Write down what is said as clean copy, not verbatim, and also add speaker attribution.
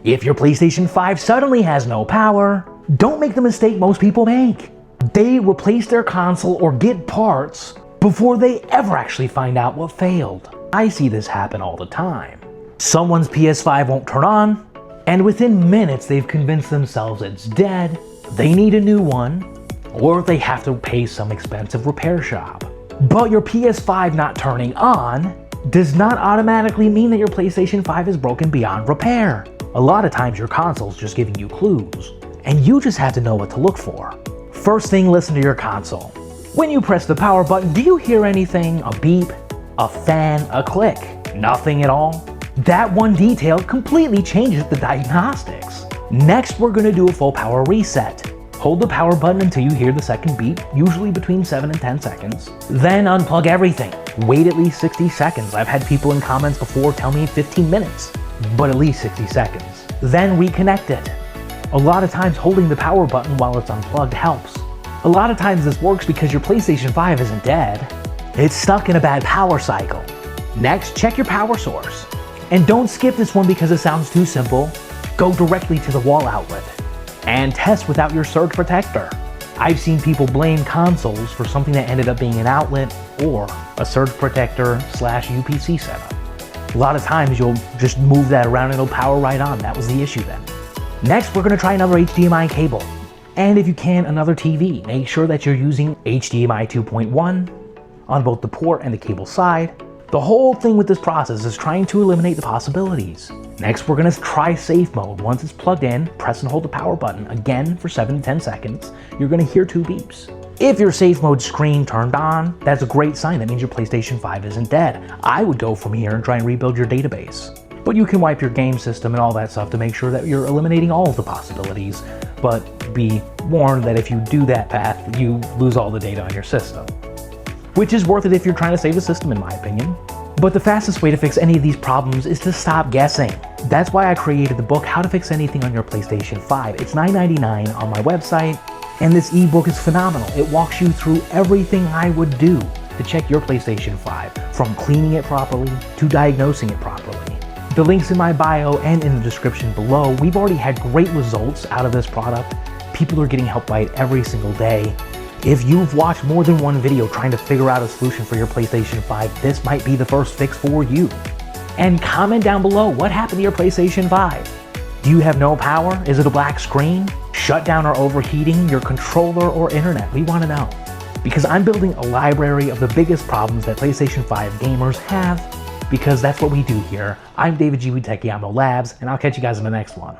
Speaker 1: If your PlayStation 5 suddenly has no power, don't make the mistake most people make. They replace their console or get parts before they ever actually find out what failed. I see this happen all the time. Someone's PS5 won't turn on, and within minutes they've convinced themselves it's dead, they need a new one, or they have to pay some expensive repair shop. But your PS5 not turning on does not automatically mean that your PlayStation 5 is broken beyond repair. A lot of times your console's just giving you clues, and you just have to know what to look for. First thing, listen to your console. When you press the power button, do you hear anything? A beep, a fan, a click? Nothing at all? That one detail completely changes the diagnostics. Next, we're going to do a full power reset. Hold the power button until you hear the second beep, usually between 7 and 10 seconds. Then unplug everything. Wait at least 60 seconds. I've had people in comments before tell me 15 minutes, but at least 60 seconds. Then reconnect it. A lot of times holding the power button while it's unplugged helps. A lot of times this works because your PlayStation 5 isn't dead. It's stuck in a bad power cycle. Next, check your power source. And don't skip this one because it sounds too simple. Go directly to the wall outlet and test without your surge protector. I've seen people blame consoles for something that ended up being an outlet or a surge protector / UPC setup. A lot of times you'll just move that around and it'll power right on. That was the issue then. Next, we're going to try another HDMI cable. And if you can, another TV. Make sure that you're using HDMI 2.1 on both the port and the cable side. The whole thing with this process is trying to eliminate the possibilities. Next, we're going to try safe mode. Once it's plugged in, press and hold the power button again for 7 to 10 seconds. You're going to hear 2 beeps. If your safe mode screen turned on, that's a great sign. That means your PlayStation 5 isn't dead. I would go from here and try and rebuild your database. But you can wipe your game system and all that stuff to make sure that you're eliminating all of the possibilities. But be warned that if you do that path, you lose all the data on your system. Which is worth it if you're trying to save the system, in my opinion. But the fastest way to fix any of these problems is to stop guessing. That's why I created the book, How to Fix Anything on Your PlayStation 5. It's $9.99 on my website, and this ebook is phenomenal. It walks you through everything I would do to check your PlayStation 5, from cleaning it properly to diagnosing it properly. The link's in my bio and in the description below. We've already had great results out of this product. People are getting help by it every single day. If you've watched more than one video trying to figure out a solution for your PlayStation 5, this might be the first fix for you. And comment down below, what happened to your PlayStation 5? Do you have no power? Is it a black screen? Shutdown or overheating your controller or internet? We want to know. Because I'm building a library of the biggest problems that PlayStation 5 gamers have, because that's what we do here. I'm David G. with Techyamo Labs, and I'll catch you guys in the next one.